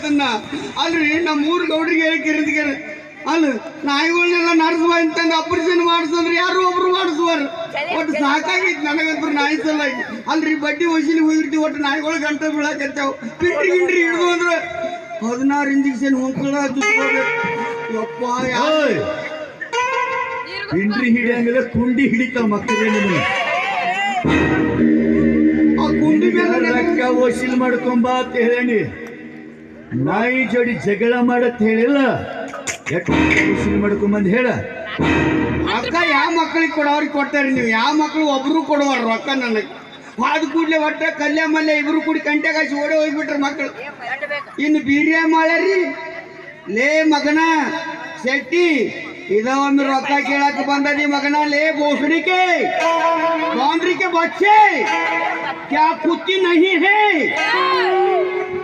ಅದನ್ನ ಅಲ್ರಿ ನಮ್ಮ ಊರ್ ಗೌಡ್ರಿಗೆ ಹೇಳಿಕೆ ಅಲ್ಲ ನಾಯಿಗಳನ್ನೆಲ್ಲ ನಡೆಸುವ ಅಂತಂದು ಆಪರೇಷನ್ ಮಾಡಿಸಂದ್ರೆ ಯಾರು ಒಬ್ರು ಮಾಡಿಸುವಾರ ಒಟ್ಟು ಸಾಕಾಗೈತಿ ನನಗಂತೂ ನಾಯಿ ಸಲ ಅಲ್ರಿ ಬಡ್ಡಿ ವಸೂಲಿ ಹೋಗಿರ್ತೀವಿ ಒಟ್ಟು ನಾಯಿಗಳು ಗಂಟೆ ಬೀಳಾಕತ್ತಾವ ಪಿಂಡ್ರಿ ಗಿಂಡ್ರಿ ಹಿಡಿದು ಅಂದ್ರೆ 16 ಇಂಜೆಕ್ಷನ್ ಹೋಗ್ಕೊಳ್ಳ ಯಪ್ಪ ಪಿಂಡ್ರಿ ಹಿಡಿಯಂಗಿಲ್ಲ ಕುಂಡಿ ಹಿಡಿತಾವ ಮಕ್ಕಳೇ ಆ ಕುಂಡಿ ಮೇಲೆ ರೊಕ್ಕ ವಸೂಲಿ ಮಾಡ್ಕೊಂಬ ಅಂತ ಹೇಳಿ ನಾಯಿ ಜೋಡಿ ಜಗಳ ಮಾಡತ್ ಹೇಳಿಲ್ಲ ವಸೂಲಿ ಮಾಡ್ಕೊಂಬಂದ್ ಹೇಳ ರೊಕ್ಕ ಯಾವ ಮಕ್ಕಳಿಗೆ ಕೊಡೋರಿಗೆ ಕೊಡ್ತಾರಿ ನೀವು ಯಾವ ಮಕ್ಕಳು ಒಬ್ರು ಕೊಡುವಾರ ರೊಕ್ಕ ನನಗೆ ಆದ ಕೂಡ್ಲೆ ಒಟ್ಟ ಕಲ್ಯ ಮಲ್ಯ ಇಬ್ರು ಕೂಡಿ ಕಂಟೆಗಾಸಿ ಓಡಿ ಹೋಗ್ಬಿಟ್ರ ಮಕ್ಕಳು ಇನ್ನು ಬೀಡಿಯ ಮಾಡ್ಯಾರಿ ಲೇ ಮಗನ ಶೆಟ್ಟಿ ಇದೊಂದು ರೊಕ್ಕ ಕೇಳಕ್ ಬಂದದಿ ಮಗನ ಲೇ ಬೋಸಡಿಕೆ ಬಾಂಡ್ರಿಕೆ ಬಚ್ಚೆ ಕ್ಯಾ ಕುತ್ತಿ ನಹಿ ಹೇ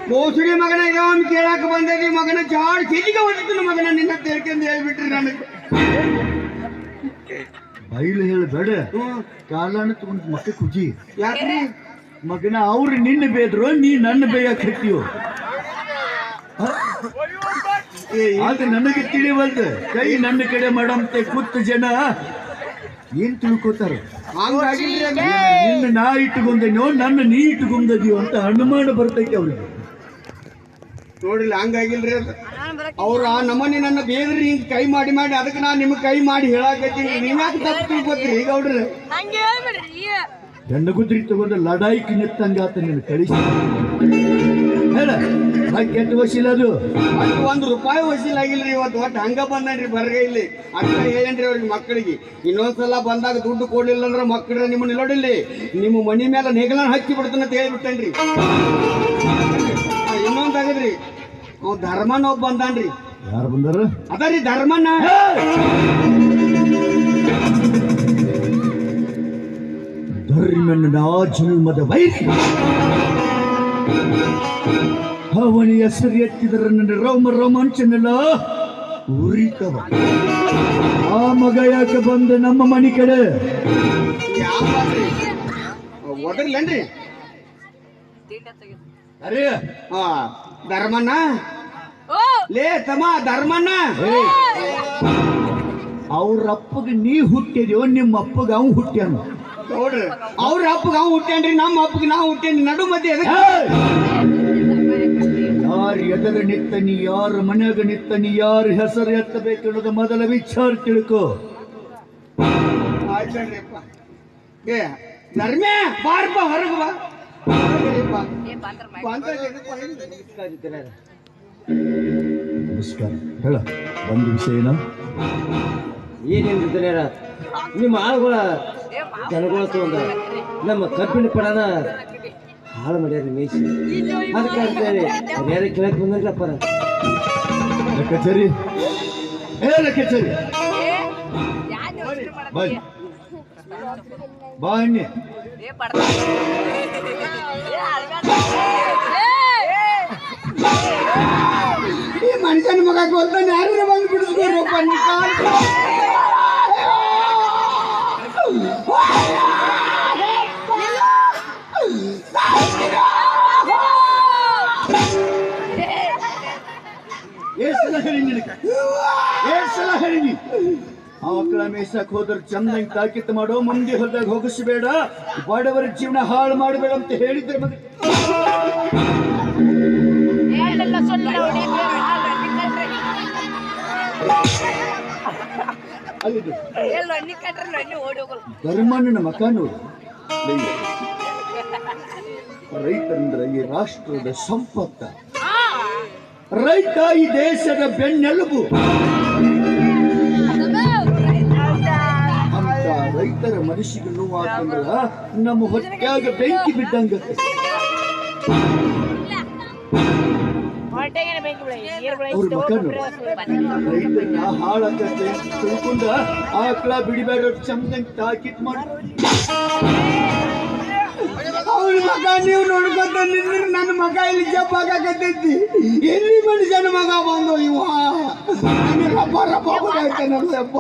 ಬೋಸಡಿ ಮಗನ ಇದೊಂದು ಕೇಳಕ್ ಬಂದದಿ ಮಗನ ಜಾಡ್ ಚೆಲ್ಲಿಗೆ ಹೊಡಿತೀನಿ ಮಗನ ನಿನ್ನ ತೇಳ್ಕೆಂದು ಹೇಳ್ಬಿಟ್ರಿ ನನಗೆ ಬೈಲು ಹೇಳಬೇಡ ಕಾಲನ ತಗೊಂಡ್ ಮಕ್ಕ ಕುಜಿ ಯಾಕ್ರಿ ಮಗನ ಅವ್ರು ನಿನ್ನ ಬೇದ್ರು ನೀ ನನ್ನ ಬೇಯಕ್ ಹತ್ತೀಯೋ ಆಗ ನನಗೆ ತಿಳಿವಲ್ದ ಕೈ ನನ್ನ ಕಡೆ ಮಾಡಂತೆ ಕೂತು ಜನ ಏನ್ ತಿಳ್ಕೋತಾರ ನಿನ್ನ ನಾ ಇಟ್ಟುಕೊಂದೇನೋ ನನ್ನ ನೀ ಇಟ್ಟುಕೊಂದೀಯೋ ಅಂತ ಅನುಮಾನ ಬರ್ತೈತೆ ಅವ್ರಿಗೆ ನೋಡಿಲ್ಲ ಹಂಗಾಗಿಲ್ರಿ ಅದು ಅವ್ರು ಆ ನಮ್ಮನೆ ನನ್ನ ಬೇದ್ರಿ ಹಿಂಗ್ ಕೈ ಮಾಡಿ ಅದಕ್ಕೆ ನಾ ನಿಮ್ಗೆ ಕೈ ಮಾಡಿ ಹೇಳಾಕತ್ತೀನಿ ನೀವ್ಯಾಕೆ ತಪ್ಪು ತಿಳ್ಕೊತ್ರಿ ಈಗ ಅವ್ರಿ ಗಂಡ ಗುದ್ರಿ ತಗೊಂಡು ಲಡಾಯಿಕ್ ನಿತ್ತಂಗಾತ ನೀನು ಕಳಿಸಿ ಹೇಳ ಕೆಟ್ಟ ವಶೀಲ ಅದು ಅದು ₹1 ವಸೂಲಾಗಿಲ್ರಿ ಇವತ್ತು ಒಟ್ಟು ಹಂಗ ಬಂದನ್ರಿ ಬರ್ಗ ಇಲ್ಲಿ ಅಕ್ಕ ಹೇಳೇನ್ರಿ ಅವ್ರಿಗೆ ಮಕ್ಕಳಿಗೆ ಇನ್ನೊಂದ್ಸಲ ಬಂದಾಗ ದುಡ್ಡು ಕೊಡ್ಲಿಲ್ಲ ಅಂದ್ರೆ ಮಕ್ಕಳ ನಿಮ್ಮನ್ನ ನೋಡಿಲ್ಲಿ ನಿಮ್ಮ ಮನಿ ಮೇಲೆ ನೆಗಲನ್ನ ಹಚ್ಚಿ ಬಿಡ್ತಾನ ಅಂತ ಹೇಳ್ಬಿಟ್ಟೇನ್ರಿ ಇನ್ನೊಂದಾಗದ್ರಿ ಅವ್ ಧರ್ಮನ ಒಬ್ಬ ಬಂದಾನ್ರಿ ಯಾರು ಬಂದಾರ ಅದರಿ ಧರ್ಮನ ಧರ್ಮನ ಜನ್ಮದ ವೈರಿ ಅವನ ಹೆಸರು ಎತ್ತಿದ್ರ ನನ್ನ ರೋಮಾಂಚನೆಲ್ಲ ಉರಿತವ ಆ ಮಗ ಯಾಕೆ ಬಂದ ನಮ್ಮ ಮನೆ ಕಡೆ ಯಾವ್ರಿ ಓದರ್ಲೇನ್ರಿ ಅರೇ ಧರ್ಮಣ್ಣ ಲೇ ತಮ್ಮ ಧರ್ಮಣ್ಣ ಅವ್ರ ಅಪ್ಪಗೆ ನೀ ಹುಟ್ಟಿದ್ಯೋ ನಿಮ್ಮ ಅಪ್ಪಗ ಅವ್ ಹುಟ್ಟ್ಯಾನ ನೋಡ್ರಿ ಅವ್ರ ಅಪ್ಪಗ ಅವ್ ಹುಟ್ಟ್ಯಾನ್ರಿ ನಮ್ಮ ಅಪ್ಪಗೆ ನಾವು ಹುಟ್ಟೇನಿ ನಡು ಮಧ್ಯೆ ಯಾರು ಎದರ ನಿತ್ತನಿ ಯಾರು ಮನ್ಯಾಗ ನಿತ್ತನಿ ಯಾರು ಹೆಸರು ಎತ್ತಬೇಕು ಅನ್ನೋದು ಮೊದಲ ವಿಚಾರ ತಿಳ್ಕೊ ಆಯ್ತಣ್ರಿಪ್ಪ ಏ ಧರ್ಮೇ ಬಾರಪ್ಪ ಹೊರಗೆ ಬಾ ನಮಸ್ಕಾರ ಹೇಳ ಒಂದು ವಿಷಯನ ಏನೇನು ನಿಮ್ಮ ಆಳುಗಳ ಜನಗಳ ತಗೊಂಡ ನಮ್ಮ ಕಬ್ಬಿನ ಪಡನ ಹಾಳು ಮಾಡ್ಯಾರ ಮೇಯಿಸಿ ಅದಕ್ಕೆ ಅಂತೇಳಿ ಬೇರೆ ಕೇಳಕ್ ಬಂದ್ರಪ್ಪ ಕಚೇರಿ ಕಚೇರಿ ಬಾ ಎಣ್ಣೆ ಈ ಮನುಷ್ಯನ ಮಗ ಗೊತ್ತಾನೆ ಯಾರು ಬಂದು ಬಿಡಿಸ್ಕೋರಪ್ಪ ಸಲ ಹೇಳಿ ಮಕ್ಕಳ ಮೇಸಕ್ ಹೋದ್ರ ಚಂದಂಗ್ ತಾಕೀತು ಮಾಡೋ ಮಂದಿ ಹೊರದಾಗ ಹೋಗಿಸಬೇಡ ಬಡವರ ಜೀವನ ಹಾಳು ಮಾಡಬೇಡ ಅಂತ ಹೇಳಿದ್ರೆ ಮಗ ಧರ್ಮಣ್ಣನ ಮಕ ನೋಡು ರೈತರಂದ್ರ ಈ ರಾಷ್ಟ್ರದ ಸಂಪತ್ತ ರೈತ ಈ ದೇಶದ ಬೆನ್ನೆಲುಬು ಅಂತ ರೈತರ ಮನಸ್ಸಿಗೆ ನೋವಾತಂದ್ರ ನಮ್ಮ ಹೊಟ್ಟ್ಯಾಗ ಬೆಂಕಿ ಬಿದ್ದಂಗ ಅವ್ರ ಮಕ್ಕಳು ರೈತರನ್ನ ಹಾಳಾಗತ್ತೆ ತಿಳ್ಕೊಂಡ ಆಕಳ ಬಿಡಿಬೇಡ ಚಂದಂಗ್ ತಾಕೀತ್ ಮಾಡಿ ಅವ್ರ ಮಗ ನೀವು ನೋಡ್ಕೊಂತ ನಿಂದ್ರೆ ನನ್ನ ಮಗ ಇಲ್ಲಿ ಜಪ್ ಆಗಾಕತ್ತೈತಿ ಎಲ್ಲಿ ಮನುಷ್ಯನ ಮಗ ಬಂದು ಇವ ರಬ್ಬ ರಬ್ಬ ನೋಡಪ್ಪ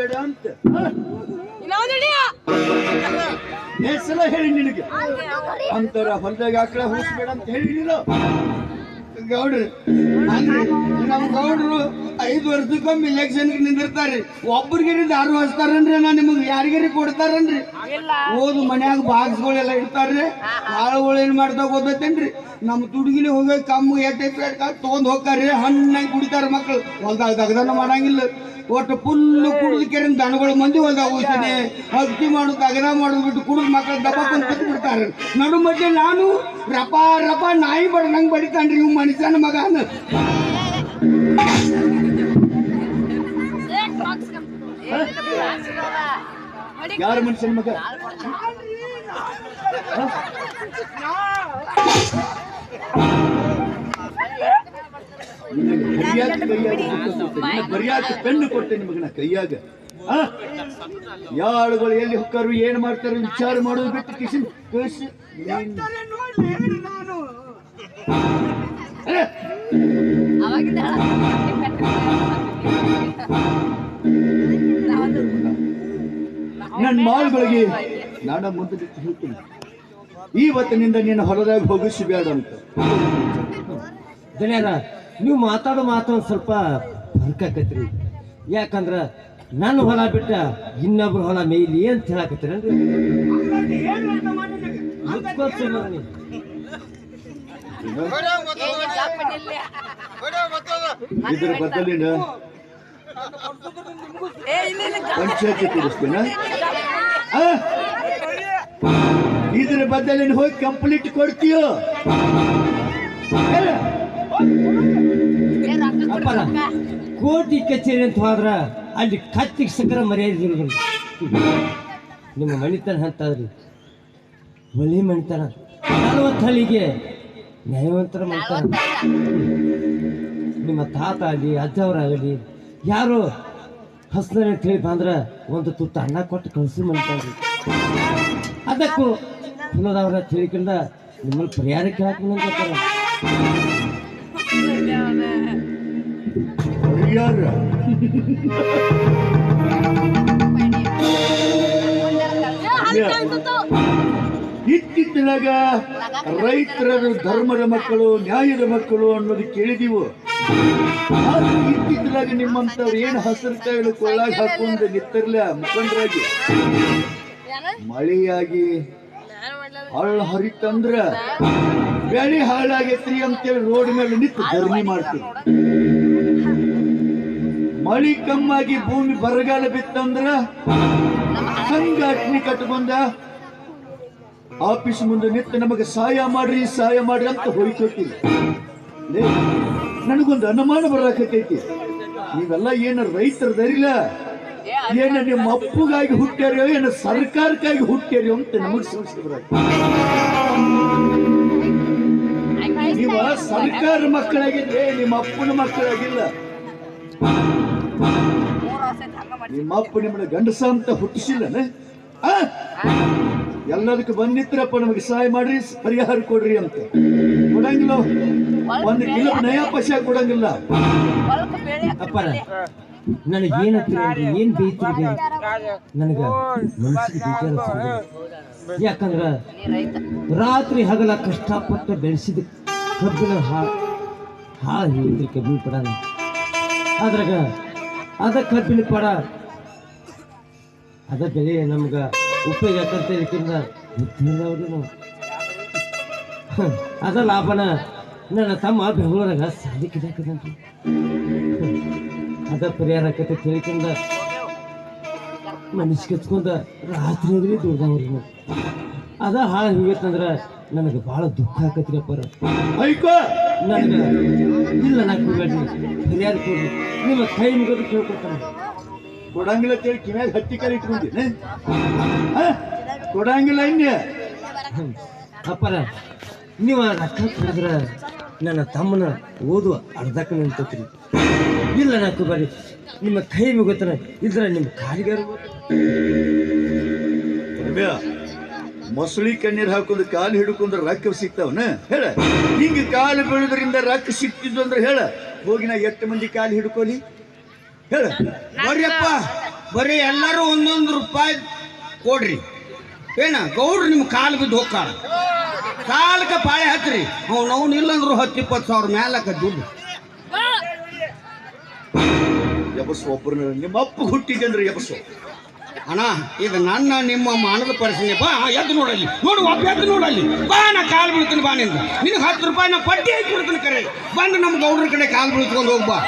ಹೂಸ್ಬೇಡ ಅಂತ ಎಷ್ಟ್ ಸಲ ಹೇಳಿ ನಿನಗೆ ಅಂತರ ಹೊಲದಾಗ ಆಕಳ ಹೂಸ್ಬೇಡ ಅಂತ ಹೇಳಿಲ್ಲ. ಗೌಡ್ರು ಅಂದ್ರೆ ನಮ್ಮ ಗೌಡ್ರು 5 ವರ್ಷಕ್ಕೊಮ್ಮೆ ಇಲೆಕ್ಷನ್ಗೆ ನಿಂದಿರ್ತಾರ್ರಿ. ಒಬ್ಬರಿಗೆ ದಾರು ಹಚ್ತಾರನ್ರಿ, ನಾ ನಿಮಗೆ ಯಾರಿಗಾರಿ ಕೊಡ್ತಾರನ್ರಿ? ಓದು ಮನ್ಯಾಗ ಬಾಕ್ಸ್ಗಳೆಲ್ಲ ಇಡ್ತಾರ್ರಿ. ಆಳುಗಳು ಏನ್ ಮಾಡ್ತಾ ಗೊತ್ತೇನ್ರಿ? ನಮ್ಮ ತುಡುಗಿಲಿ ಹೋಗಿ ಕಮ್ಮು ಎಟ್ಟೆ ತಗೊಂಡ್ ಹೋಗ್ತಾರ್ರಿ. ಹಣ್ಣಾಗಿ ಕುಡಿತಾರ ಮಕ್ಳು. ಹೊಲ್ದಾಗ ದಗದನ ಮಾಡಂಗಿಲ್ಲ. ಒಟ್ಟು ಫುಲ್ ಕುಡಿದು ಕೆರೆ ದನಗಳು ಮಂದಿ ಹೊಲ್ದಾಗ ಹೋಗ್ತಾನೆ. ಅಕ್ಕಿ ಮಾಡೋದು ದಗದ ಮಾಡೋದು ಬಿಟ್ಟು ಕುಡಿದು ಮಕ್ಳು ದಬ್ಬಾಕೊಂಡ್ ಕೂತ್ ಬಿಡ್ತಾರೆ. ನಡು ಮಧ್ಯೆ ನಾನು ರಪ ರಪ ನಾಯಿ ಬಡ್ದಂಗ್ ಬಡಿತಾನ್ರಿ ಇವ್ ಮನುಷ್ಯನ ಮಗನ. ಯಾರ ಮನುಷ್ಯನ ಮಗ? ಬರಿಯಾಕ ಪೆನ್ನು ಕೊಟ್ಟೆ ನಿಮಗನ ಕೈಯಾಗ. ಯಾಳುಗಳು ಎಲ್ಲಿ ಹೊಕ್ಕರು ಏನ್ ಮಾಡ್ತಾರೆ ವಿಚಾರ ಮಾಡೋದು ಬಿಟ್ಟು ಕಿಶನ್ ನನ್ನ ಮಾಳುಗಳಿಗೆ ನಾಡ ಮುಂದೆ ಬಿಟ್ಟು ಹೇಳ್ತೀನಿ, ಇವತ್ತಿನಿಂದ ನೀನು ಹೊಲದಾಗ ಹೋಗಿಸಬೇಡ ಅಂತ. ಧನ್ಯರ ನೀವು ಮಾತಾಡೋ ಮಾತು ಒಂದು ಸ್ವಲ್ಪ ಬರ್ಕಾಕತ್ರಿ. ಯಾಕಂದ್ರ ನನ್ನ ಹೊಲ ಬಿಟ್ಟ ಇನ್ನೊಬ್ರು ಹೊಲ ಮೇಯ್ಲಿ ಅಂತ ಹೇಳಕತ್ತೀರನ್ರಿ. ಇದ್ರ ಬದಲಿನ ಪಂಚಾಯತಿ ತಿಳಿಸ್ತೇನ, ಇದ್ರ ಬದಲಿನ ಹೋಗಿ ಕಂಪ್ಲೀಟ್ ಕೊಡ್ತೀಯೋ? ಅಪ್ಪರ ಕೋಟಿ ಕಚೇರಿ ಅಂತ ಹೋದ್ರ ಅಲ್ಲಿ ಕತ್ತಿಗೆ ಸಕ್ಕರ ಮರ್ಯಾದೆ ಇರೋದಿಲ್ಲ. ನಿಮ್ಮ ಮಣಿತನ ಅಂತದ್ರಿ ಒಳ್ಳೆ ಮಣಿತನ. 40 ಹಳ್ಳಿಗೆ ನ್ಯಾಯವಂತರ ಮಣಿತನ. ನಿಮ್ಮ ತಾತ ಆಗಲಿ ಅಜ್ಜವರಾಗಲಿ ಯಾರು ಹಸ್ತಾರೆ ಅಂತ ಹೇಳಿ ಬಂದ್ರ ಒಂದು ತುತ್ತ ಅನ್ನ ಕೊಟ್ಟು ಕಳಿಸಿ ಮಣಿತಾನ್ರಿ. ಅದಕ್ಕೂ ಅನ್ನೋದವ್ರ ತಿಳಿಕೊಂಡ ನಿಮ್ಮಲ್ಲಿ ಪರಿಹಾರ ಕೇಳಕ್ಕೆ ಇತ್ತಿತ್ತಲಾಗ ರೈತರದು ಧರ್ಮದ ಮಕ್ಕಳು ನ್ಯಾಯದ ಮಕ್ಕಳು ಅನ್ನೋದು ಕೇಳಿದೀವು. ಇತ್ತಿತ್ತಲಾಗ ನಿಮ್ಮಂತವ್ರು ಏನು ಹಸಿರು ಕಾಯಿಲೆ ಕೊಳ್ಳಾಗ ಹಾಕೊಂಡು ನಿಂತಿರ್ಲ ಮುಖಂಡರಾಗಿ ಮಳೆಯಾಗಿ ಹಳ್ಳ ಹರಿತಂದ್ರ ಬೆಳೆ ಹಾಳಾಗೈತ್ರಿ ಅಂತೇಳಿ ರೋಡ್ ಮೇಲೆ ನಿಂತು ಧರಣಿ ಮಾಡ್ತೀವಿ. ಮಳಿ ಕಮ್ಮಾಗಿ ಭೂಮಿ ಬರಗಾಲ ಬಿತ್ತಂದ್ರ ಸಂಘಟನೆ ಕಟ್ಕೊಂಡ ಆಫೀಸ್ ಮುಂದೆ ನಿಂತು ನಮಗೆ ಸಹಾಯ ಮಾಡ್ರಿ ಅಂತ ಹೋಯ್ಕೋತೀವಿ. ನನಗೊಂದು ಅನುಮಾನ ಬರಾಕೈತಿ, ನೀವೆಲ್ಲ ಏನು ರೈತರದರಿಲ್ಲ, ಏನು ನಿಮ್ಮ ಅಪ್ಪಗಾಗಿ ಹುಟ್ಟ್ಯಾರೋ ಏನು ಸರ್ಕಾರಕ್ಕಾಗಿ ಹುಟ್ಟ್ಯಾರೋ ಅಂತ ನಮಗೆ ಸಂಶಯ ಬರತ್ತೆ. ನೀವು ಸರ್ಕಾರ ಮಕ್ಕಳಾಗಿದ್ರೆ ನಿಮ್ಮ ಅಪ್ಪನ ಮಕ್ಕಳಾಗಿಲ್ಲ. ನಿಮ್ಮ ಅಪ್ಪ ನಿಮ್ಮನ್ನ ಗಂಡಸ ಅಂತ ಹುಟ್ಟಿಸಿಲ್ಲನೆ? ಎಲ್ಲದಕ್ಕೆ ಬಂದಿತ್ರಪ್ಪ ನಮಗೆ ಸಹಾಯ ಮಾಡ್ರಿ ಪರಿಹಾರ ಕೊಡ್ರಿ ಅಂತ ಕೊಡಂಗಿಲ್ಲ. 1 ಕಿಲೋ ನಯಾ ಪೈಸಾ ಕೊಡಂಗಿಲ್ಲ. ಅಪ್ಪರ ನನಗೇನು ಏನ್ ಬೇಯ್ತಿರಿ ನನಗ ಮನಸ್ಸಿಗೆ ಬೇಜಾರು. ಯಾಕಂದ್ರ ರಾತ್ರಿ ಹಗಲ ಕಷ್ಟಪಟ್ಟು ಬೆಳೆಸಿದ ಕಬ್ಬಿನ ಹಾಳು ಹೇಳಿದ್ರಿ ಕಬ್ಬಿನ ಪಡ. ಅದ್ರಾಗ ಅದ ಕಬ್ಬಿನ ಪಡ ಅದ ಬೆಲೆ ನಮ್ಗ ಉಪಯೋಗ ಯಾಕಂತ ಹೇಳಿಕಿಂದ ಅದ ಲಾಭನ ನನ್ನ ತಮ್ಮ ಬೆಂಗಳೂರಾಗ ಸಾಲಿ ಕಿದಾಕದನ್ರಿ. ಅದ ಪರಿಹಾರ ಆಕೈತೆ ತಿಳಿಕಿಂದ ಮನಸ್ಸು ಕೆಚ್ಕೊಂಡ ರಾತ್ರಿ ದುಡ್ದವ್ರಿ. ಅದ ಹಾಳು ಹೋಗೈತಂದ್ರ ನನಗೆ ಭಾಳ ದುಃಖ ಆಕತ್ರಿ ಅಪ್ಪರ. ನನಗ ಇಲ್ಲ ನಾಲ್ಕು ಪರಿಹಾರ ಕೊಡ್ರಿ, ನಿಮ್ಮ ಕೈ ಮುಗಿದು ಕೇಳ್ಕೊತಾನೆ. ಕೊಡಂಗಿಲ್ಲ ಅಂತೇಳಿ ಕಿವ್ಯಾಗ ಹತ್ತಿ ಕಾಲ ಇಟ್ಕೊಂಡಿನಿ, ಕೊಡಂಗಿಲ್ಲ ಇನ್ನ. ಅಪ್ಪರ ನೀವು ರೊಕ್ಕ ಕೊಡಿದ್ರ ನನ್ನ ತಮ್ಮನ ಓದು ಅರ್ಧಕ್ಕ ನಿಂತತ್ರಿ. ಇಲ್ಲ ನಾಲ್ಕು ಬಾರಿ ನಿಮ್ಮ ಕೈ ಮುಗತನ ಇದ್ರ ನಿಮ್ಮ ಕಾಲಿಗಾರ ಮೊಸಳಿ ಕಣ್ಣೀರ್ ಹಾಕೋದು ಕಾಲು ಹಿಡ್ಕೊಂಡ್ರೆ ರೊಕ್ಕ ಸಿಗ್ತಾವನ ಹೇಳ. ಹಿಂಗ ಕಾಲು ಬೀಳೋದ್ರಿಂದ ರೊಕ್ಕ ಸಿಕ್ತಿದ್ದು ಅಂದ್ರೆ ಹೇಳ. ಹೋಗಿ ನಾ 8 ಮಂದಿ ಕಾಲು ಹಿಡ್ಕೊಲಿ ಹೇಳ. ಬರ್ರಿಯಪ್ಪ ಬರೀ ಎಲ್ಲರೂ ಒಂದೊಂದು ರೂಪಾಯಿ ಕೊಡ್ರಿ. ಏನ ಗೌಡ್ರು ನಿಮ್ಮ ಕಾಲು ಬಿದ್ದು ಹೋಗ್ತಾರ, ಕಾಲಕ್ಕೆ ಪಾಳೆ ಹಚ್ಚ್ರಿ. ಅವ್ನು ಇಲ್ಲಂದ್ರು 10-20 ಸಾವಿರ ಮ್ಯಾಲಕ್ಕ ದುಡ್ಡು. ಎಬಸು ಒಬ್ಬರು ನಿಮ್ಮ ಅಪ್ಪ ಹುಟ್ಟಿದಂದ್ರೆ ಎಬಸು. ಅಣ್ಣ ಇದು ನನ್ನ ನಿಮ್ಮ ಮಾನದ ಪರಿಸ್ಥಿತಿ. ಬಾ ಎದ್ದು ನೋಡಲ್ಲಿ, ನೋಡು ಒಬ್ಬ ಎದ್ದು ನೋಡಲ್ಲಿ. ಬಾ ನಾ ಕಾಲು ಬೀಳ್ತೀನಿ, ಬಾ ನಿಂದ ನಿನಗೆ 10 ರೂಪಾಯಿ ನಾ ಪಟ್ಟಿ ಹಾಕಿ ಬಿಡ್ತೀನಿ. ಕರೆ ಬಂದು ನಮ್ಮ ಗೌಡ್ರ ಕಡೆ ಕಾಲು ಬೀಳ್ಸ್ಕೊಂಡು ಹೋಗ್ಬಾ.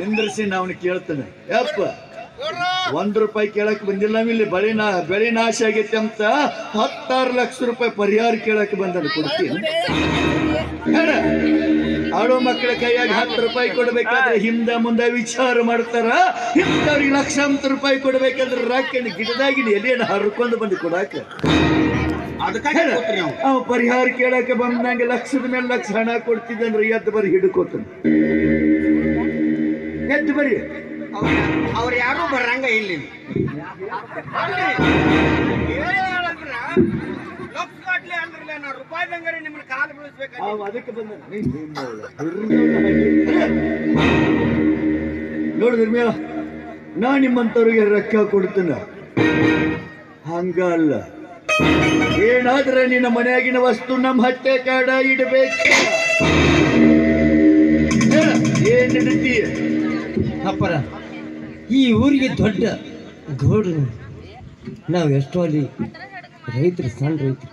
ನಿಂದ್ರಿಸಿ ನಾವು ಕೇಳ್ತೇನೆ. ಯಪ್ಪ 1 ರೂಪಾಯಿ ಕೇಳಕ್ ಬಂದಿಲ್ಲ. ಇಲ್ಲಿ ಬೆಳೆ ನಾಶ ಆಗೈತೆ ಅಂತ 16 ಲಕ್ಷ ರೂಪಾಯಿ ಪರಿಹಾರ ಕೇಳಕ್ ಬಂದನು. ಕೊಡ್ತೀನಿ ಹೇಳ. ಆಡೋ ಮಕ್ಕಳ ಕೈಯಾಗ 10 ರೂಪಾಯಿ ಕೊಡ್ಬೇಕಾದ್ರೆ ಹಿಂದ ಮುಂದೆ ವಿಚಾರ ಮಾಡ್ತಾರ. ಇಂಥವ್ರಿಗೆ ಲಕ್ಷಾಂತರ ರೂಪಾಯಿ ಕೊಡ್ಬೇಕಾದ್ರೆ ರಾಕಂಡು ಗಿಡದಾಗಿನ ಎಲೆಯನ್ನು ಹರ್ಕೊಂಡು ಬಂದು ಕೊಡಾಕ. ಅವ ಪರಿಹಾರ ಕೇಳಕ ಬಂದಂಗೆ ಲಕ್ಷದ ಮೇಲೆ ಲಕ್ಷ ಹಣ ಕೊಡ್ತಿದ್ದಂದ್ರೆ ಎದ್ದು ಬರಿ ಹಿಡ್ಕೋತಾನೆ. ಎದ್ದು ಬರಿ. ಅವ್ರು ಯಾರು ಬರಂಗ ಇಲ್ಲಿ. ಅದಕ್ಕೆ ಬಂದ ನೋಡಿದ್ರಮ್ಯ ನಾ ನಿಮ್ಮಂತವ್ರಿಗೆ ರೊಕ್ಕ ಕೊಡ್ತೇನೆ. ಹಂಗ ಅಲ್ಲ, ಏನಾದ್ರೆ ನಿನ್ನ ಮನೆಯಾಗಿನ ವಸ್ತು ನಮ್ಮ ಹಟ್ಟೆ ಕಾಡ ಇಡಬೇಕು. ಏನ್ ಇಡ್ತೀಯ ಅಪ್ಪರ? ಈ ಊರಿಗೆ ದೊಡ್ಡ ಗೌಡ್ರು ನಾವು. ಎಷ್ಟೋ ಅಲ್ಲಿ ರೈತರು, ಸಣ್ಣ ರೈತರು.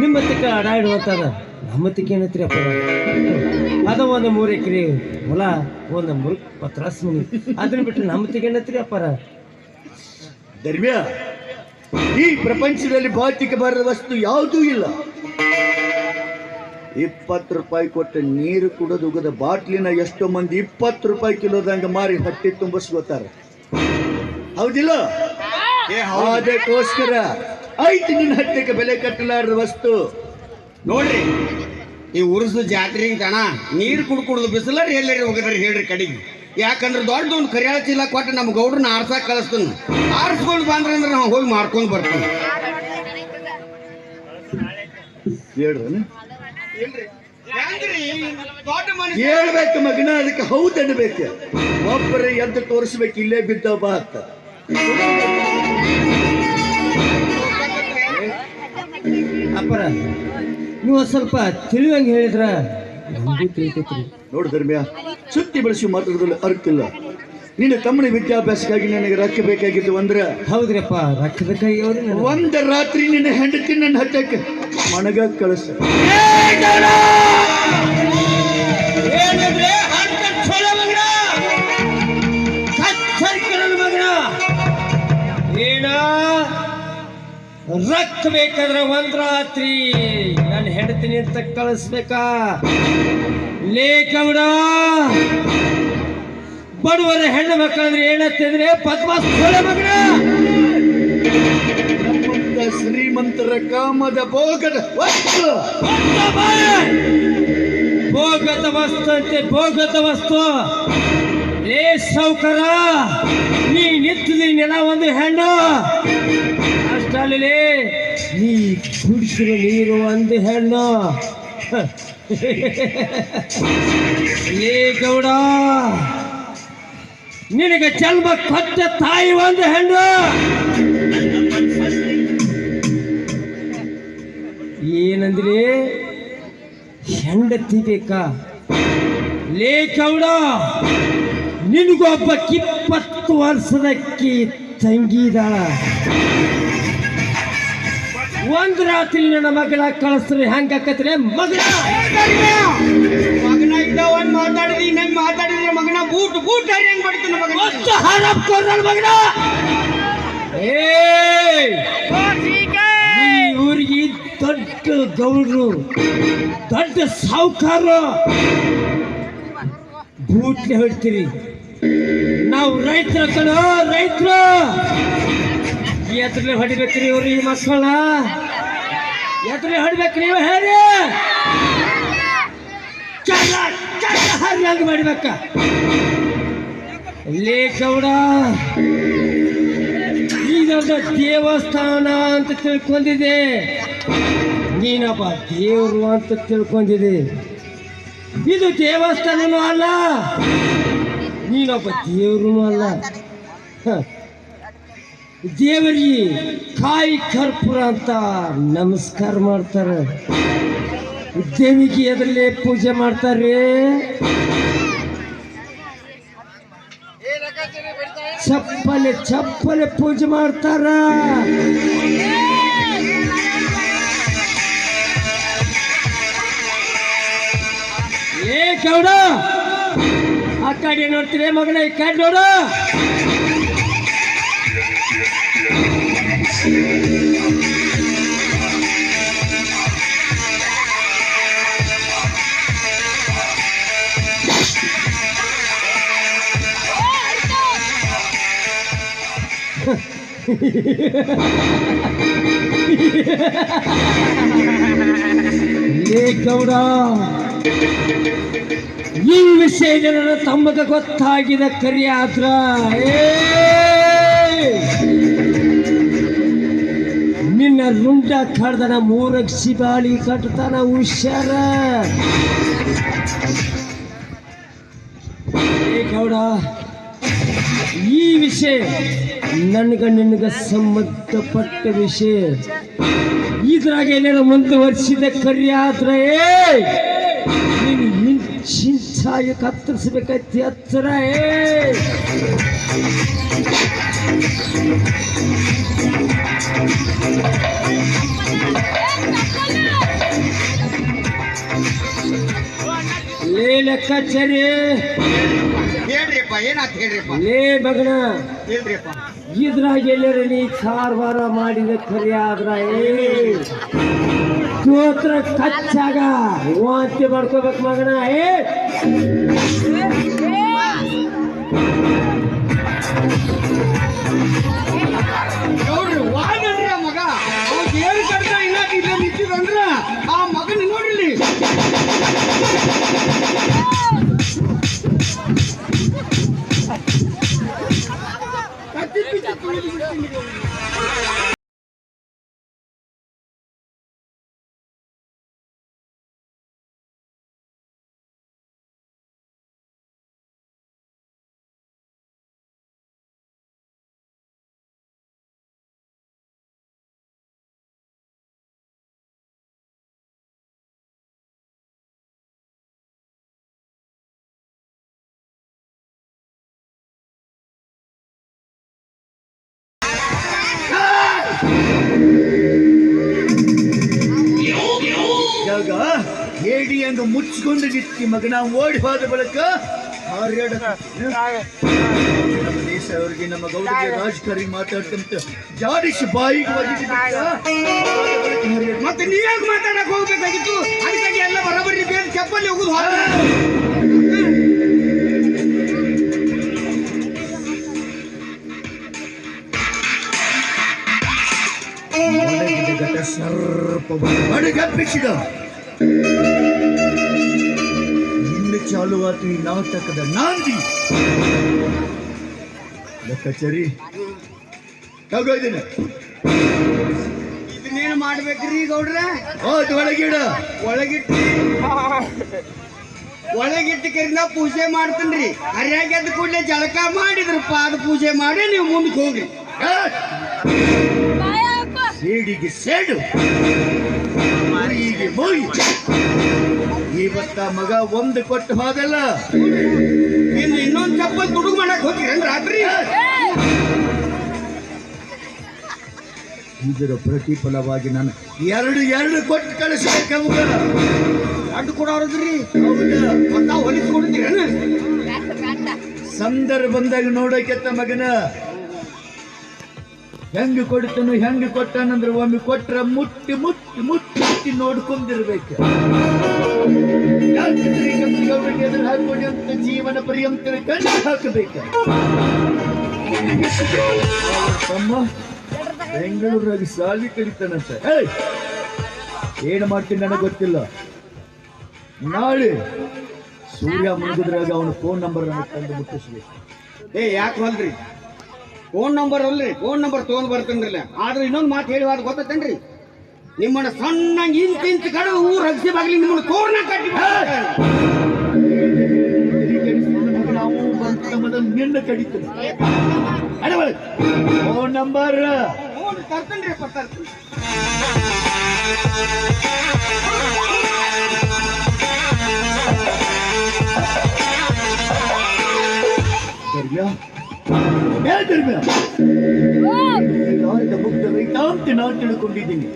ನಿಮ್ಮ ತಕ್ಕ ಅಡಾಡುವಂತದ ನಮ್ಮ ತಕ್ಕ ಏನತ್ರಿ ಅಪ್ಪರ? ಅದ ಒಂದು 3 ಎಕರೆ ಹೊಲ, ಒಂದು 3 ಪತ್ರಾಸ್ ಮನಿ. ಅದನ್ನ ಬಿಟ್ಟರೆ ನಮ್ಮ ತಕ್ಕ ಏನತ್ರಿ ಅಪ್ಪರ? ಧರ್ಮ್ಯ, ಈ ಪ್ರಪಂಚದಲ್ಲಿ ಭೌತಿಕ ಬರದ ವಸ್ತು ಯಾವುದೂ ಇಲ್ಲ. 20 ರೂಪಾಯಿ ಕೊಟ್ಟು ನೀರು ಕುಡಿದು ಉಗದ ಬಾಟ್ಲಿನ ಎಷ್ಟೋ ಮಂದಿ 20 ರೂಪಾಯಿ ಕಿಲೋದಂಗ ಮಾರಿ ಹೊಟ್ಟೆ ತುಂಬಿಸ್ಕೋತಾರ. ಹೌದಿಲ್ಲ? ಅದಕ್ಕೋಸ್ಕರ ಆಯ್ತು ನಿನ್ನ ಹಟ್ಟೆಗೆ ಬೆಲೆ ಕಟ್ಟಲಾರದ ವಸ್ತು. ನೋಡ್ರಿ, ಈ ಉರುಸು ಜಾತ್ರೆಗೆ ಕಣ ನೀರು ಕುಡ್ದು ಬಿಸಿಲರಿ ಎಲ್ಲರಿ ಹೋಗಿದ್ರಿ ಹೇಳ್ರಿ ಕಡೆಗೆ. ಯಾಕಂದ್ರೆ ದೊಡ್ಡ ಒಂದು ಕರಿಯಾಳ ಚೀಲ ಕೊಟ್ಟು ನಮ್ಮ ಗೌಡ್ರನ್ನ ಆರ್ಸಾಕ್ ಕಳಿಸ್ತಾನೆ. ಆರಿಸ್ಕೊಂಡು ಬಂದ್ರೆ ಅಂದ್ರೆ ನಾವು ಹೋಗಿ ಮಾರ್ಕೊಂಡು ಬರ್ತೀವಿ. ಹೇಳ್ಬೇಕು ಮಗನ, ಅದಕ್ಕೆ ಹೌದು ಅನ್ಬೇಕು. ಒಬ್ಬರೇ ಎದ್ದು ತೋರಿಸ್ಬೇಕು, ಇಲ್ಲೇ ಬಿದ್ದ ಬಾ ಅಂತ. ಅಪ್ಪರ ನೀವು ಸ್ವಲ್ಪ ತಿಳಿವಂಗೆ ಹೇಳಿದ್ರ ನಮಗೂ ತಿಳಿತೈತ್ರಿ. ನೋಡು ಧರ್ಮ್ಯ, ಸುತ್ತಿ ಬೆಳೆಸಿ ಮಾತಾಡೋದ್ರಲ್ಲಿ ಅರ್ಕಿಲ್ಲ. ನಿನ್ನ ತಮ್ಮನ ವಿದ್ಯಾಭ್ಯಾಸಕ್ಕಾಗಿ ನನಗೆ ರೊಕ್ಕ ಬೇಕಾಗಿದ್ದು ಅಂದ್ರೆ ಹೌದ್ರಪ್ಪ, ರೊಕ್ಕ ಬೇಕಾಗಿ ಒಂದು ರಾತ್ರಿ ನಿನ್ನ ಹೆಂಡತಿ ನನ್ನ ಹತ್ತಕ್ಕೆ ಮನಗ ಕಳಿಸ. ಏನ ರೊಕ್ಕ ಬೇಕಾದ್ರೆ ಒಂದ್ ರಾತ್ರಿ ನನ್ನ ಹೆಂಡತಿನಿ ಅಂತ ಕಳಿಸ್ಬೇಕಾ? ಲೇಖವಡ ಬಡವರ ಹೆಣ್ಣು ಮಕ್ಕಳಂದ್ರೆ ಏನಂತಂದ್ರೆ ಪದ್ಮಾಸ್ ಮಗನ. ಶ್ರೀಮಂತರ ಕಾಮದ ಭೋಗದ ವಸ್ತು, ಭೋಗದ ವಸ್ತು ಅಂತೆ, ಭೋಗದ ವಸ್ತು. ಏ ಸೌಕರ, ನೀ ನಿಂತಿದ್ದಿ ನೆಲ ಒಂದು ಹೆಣ್ಣು. ಅಷ್ಟಲ್ಲಿ ನೀ ಕುಡಿಸಿರೋ ನೀರು ಒಂದು ಹೆಣ್ಣು. ಏ ಗೌಡ, ನಿನಗೆ ಜನ್ಮ ಕೊಟ್ಟ ತಾಯಿ ಒಂದು ಹೆಣ್ಣು. ಏನಂದ್ರೆ ಹೆಂಡತಿ ಬೇಕಾ? ಲೇ ಗೌಡ, ನಿನಗೊಬ್ಬ 20 ವರ್ಷದಕ್ಕಿ ತಂಗಿದಾಳ. ಒಂದ್ ರಾತ್ರಿ ನನ್ನ ಮಗಳ ಕಳಿಸ್ರಿ ಹೆಂಗಾಕತ್ರೆ ಮಗನ? ಮಗನ ಇದ್ದವನ್ ಮಾತಾಡಿದಿ, ನಂಗೆ ಮಾತಾಡಿದ್ರೆ ಮಗನ ಬೂಟ್ ಬೂಟ್ ಹರಿ ಹೆಂಗ್ ಮಾಡ್ತಾನೆ ಮಗನ? ಮಗನ ಈ ಊರಿಗೆ ದೊಡ್ಡ ಗೌಡ್ರು, ದೊಡ್ಡ ಸಾವುಕಾರರು ಬೂಟ್ಲೆ ಹೊಡ್ತೀರಿ. ನಾವು ರೈತರ ಕಣೋ, ರೈತರು. ಎತ್ತಲೆ ಹೊಡಿಬೇಕ್ರಿ ಇವ್ರು ಈ ಮಕ್ಕಳನ್ನ? ಎತ್ತಲೆ ಹೊಡಿಬೇಕ್ರಿ ನೀವು ಹೇಳಿ? ಹರಿ ಹಂಗೆ ಮಾಡ್ಬೇಕ? ಲೇ ಗೌಡ, ಇದೊಂದು ದೇವಸ್ಥಾನ ಅಂತ ತಿಳ್ಕೊಂಡಿದೆ, ನೀನೊಬ್ಬ ದೇವರು ಅಂತ ತಿಳ್ಕೊಂಡಿದೆ. ಇದು ದೇವಸ್ಥಾನನೂ ಅಲ್ಲ, ನೀನೊಬ್ಬ ದೇವ್ರೂ ಅಲ್ಲ. ದೇವರಿಗೆ ಕಾಯಿ ಕರ್ಪೂರ ಅಂತ ನಮಸ್ಕಾರ ಮಾಡ್ತಾರೆ. ದೇವಿಗೆ ಎದರಲ್ಲೇ ಪೂಜೆ ಮಾಡ್ತಾರೆ. ಚಪ್ಪಲೆ ಪೂಜೆ ಮಾಡ್ತಾರ. ಏ ಗೌಡ, ಆ ಕಡೆ ನೋಡ್ತೀರಿ ಮಗನ, ಈ ಕಡೆ ನೋಡ. ಲೇ ಗೌಡ, ಈ ವಿಷಯ ಜನರ ತಮ್ಮಗ ಗೊತ್ತಾಗಿದೆ ಕರಿ ಆದ್ರ ನಿನ್ನ ರುಂಡ ಕಡ್ದನ 3 ಶಿಬಾಳಿ ಕಟ್ತಾನ, ಹುಷಾರ. ಏ ಗೌಡ, ಈ ವಿಷಯ ನಿನಗ ಸಂಬಂಧಪಟ್ಟ ವಿಷಯ. ಇದ್ರಾಗ ಏನೇನೋ ಮುಂದುವರಿಸಿದ ಕರಿ ಆದ್ರೆ ನೀನು ಹಿಂಚಾಗಿ ಕತ್ತರಿಸ್ಬೇಕೈತಿ ಹತ್ತಿರ. ಲೇ ಲೆಕ್ಕಾಚಾರಿ, ಹೇಳ್ರಿಪ್ಪ, ಏನಾತ್ ಹೇಳ್ರಿಪ್ಪ. ಲೇ ಮಗನ, ಹೇಳ್ರಿಪ್ಪ. ಇದ್ರಾಗ ಎಲ್ಲರ ನೀ ಕಾರ್ವಾರ ಮಾಡಿದ ಖರೆ ಆದ್ರ ಸ್ತೋತ್ರ ಕಚ್ಚಾಗ ವಾಂತಿ ಮಾಡ್ಕೋಬೇಕು ಮಗನ. ನೋಡ್ರಿ, ವಾದನ್ರಿ ಆ ಮಗ. ಅವ್ ದೇವ್ರ ಕಡ್ದ ಇನ್ನಾಕ ಇಲ್ಲ ನಿಂತಿದಂದ್ರ ಆ ಮಗನ ನೋಡ್ರಿ. ಹೇಳಿ ಎಂದು ಮುಚ್ಚಿಕೊಂಡು ನಿಂತಿ ಮಗನ ಓಡಿ ಹೋದ ಬಳಿಕ ನಮ್ಮ ದೇಶ ಅವರಿಗೆ, ನಮ್ಮ ಗೌಡಿಗೆ ರಾಜಕಾರಿ ಮಾತಾಡ್ತಂತ ಜಾಡಿಸಿ ಬಾಯಿಗೆ ಮತ್ತೆ ನೀವ್ಯಾಕೆ ಮಾತಾಡಕ್ ಹೋಗ್ಬೇಕಾಗಿತ್ತು? ಅದಕ್ಕಾಗಿ ಎಲ್ಲ ಬರಬರಿ ಬೇರೆ ಚಪ್ಪಲ್ಲಿ ಹೋಗುದು. ಸರ್ಪ ಅಡುಗಪ್ಪಿಸಿದ. ಇನ್ನು ಚಾಲುವಾತು ಈ ನಾಟಕದ ನಾಂದಿ. ಲೆಕ್ಕಾಚಾರಿ ತಗೋದಿನ ಇದನ್ನೇನು ಮಾಡ್ಬೇಕ್ರಿ ಗೌಡ್ರೆ? ಹೌದು, ಒಳಗಿಡ. ಒಳಗಿಟ್ಟಿಕರಿಂದ ಪೂಜೆ ಮಾಡ್ತೇನ್ರಿ. ಹರಿಯಾಗೆದ್ದ ಕೂಡಲೇ ಜಳಕ ಮಾಡಿದ್ರ ಪಾದ ಪೂಜೆ ಮಾಡಿ ನೀವು ಮುಂದಕ್ಕೆ ಹೋಗ್ರಿ. ಸೇಡಿಗೆ ಸೇಡು, ಮರಿಯಿಗೆ ಮೊಯ್. ಇವತ್ತ ಮಗ ಒಂದು ಕೊಟ್ಟು ಹೋದಲ್ಲ, ಇನ್ನು ಇನ್ನೊಂದು ಚಪ್ಪಲ್ ತುಡುಗು ಮಾಡಕ್ ಹೋಗ್ತೀರೇನ್ ರಾತ್ರಿ? ಇದರ ಪ್ರತಿಫಲವಾಗಿ ನಾನು ಎರಡು ಕೊಟ್ಟು ಕಳಿಸ್ಬೇಕು. ಅಡ್ಡು ಕೊಡೋರದ್ರಿ ಹೊಲಿಸ್ ಕೊಡ್ತೀರೇನು? ಸಂದರ್ಭ ಬಂದಾಗ ನೋಡಕ್ಕೆತ್ತ ಮಗನ ಹೆಂಗ್ ಕೊಡ್ತಾನು, ಹೆಂಗ್ ಕೊಟ್ಟಾನಂದ್ರೆ ಒಮ್ಮೆ ಕೊಟ್ರ ಮುಟ್ಟಿ ಮುಟ್ಟಿ ಮುಟ್ಟಿ ಮುಟ್ಟಿ ನೋಡ್ಕೊಂಡಿರ್ಬೇಕು. ಎದುರು ಹಾಕೊಳ್ಳಿ ಅಂತ ಜೀವನ ಪರ್ಯಂತರ ಕಣ್ಣು ಹಾಕಬೇಕು. ತಮ್ಮ ಬೆಂಗಳೂರಾಗಿ ಸಾಲಿ ಕಲಿತಾನಂತ. ಏನ್ ಮಾಡ್ತೀನಿ ನನಗೆ ಗೊತ್ತಿಲ್ಲ. ನಾಳೆ ಸೂರ್ಯ ಮುಳುಗಿದ್ರಾಗ ಅವನ ಫೋನ್ ನಂಬರ್ ನನಗೆ ತಂದು ಮುಟ್ಟಿಸ್ಬೇಕು. ಯಾಕೆ ಹೊಲ್ರಿ? ಫೋನ್ ನಂಬರ್ ಅಲ್ರಿ, ಫೋನ್ ನಂಬರ್ ತೊಗೊಂಡ್ ಬರ್ತೇನ್ರಲ್ಲ. ಆದ್ರೆ ಇನ್ನೊಂದು ಮಾತು ಹೇಳಿ ಅದು ಗೊತ್ತೇನ್ರಿ? ನಿಮ್ಮನ್ನ ಸಣ್ಣ ಇಂತಿಂತ ಕಡೆ ಊರ್ ಹಗ್ಸಿ ಬಾಗ್ಲಿ ನಿಮ್ಮನ್ನ ತೋರ್ನ ಕಟ್ಟಿ ಕಡ್ದ ನಿನ್ನ ಕಡಿತದೆ ಫೋನ್ ನಂಬರ್ ತರ್ತೇನ್ರಿ ತರ್ತೀನಿ. ಮುಕ್ತ ರೈತ ಅಂತ ನಾನು ತಿಳ್ಕೊಂಡಿದ್ದೀನಿ.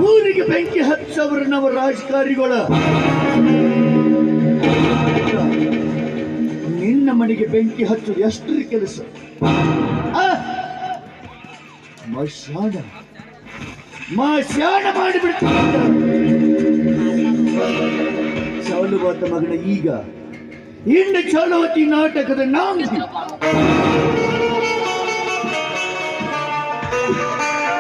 ಊರಿಗೆ ಬೆಂಕಿ ಹಚ್ಚವರು ನಮ್ಮ ರಾಜಕಾರಿಗಳ ನಿನ್ನ ಮನೆಗೆ ಬೆಂಕಿ ಹಚ್ಚೋದು ಎಷ್ಟರ ಕೆಲಸ? ಮಶಾಣ ಮಾಡಿಬಿಡ್ತೀನಿ. ಚಲುವಾದ ಮಗನ ಈಗ ಇನ್ನು ಚಲುವತಿ ನಾಟಕದ ನಾಂದಿ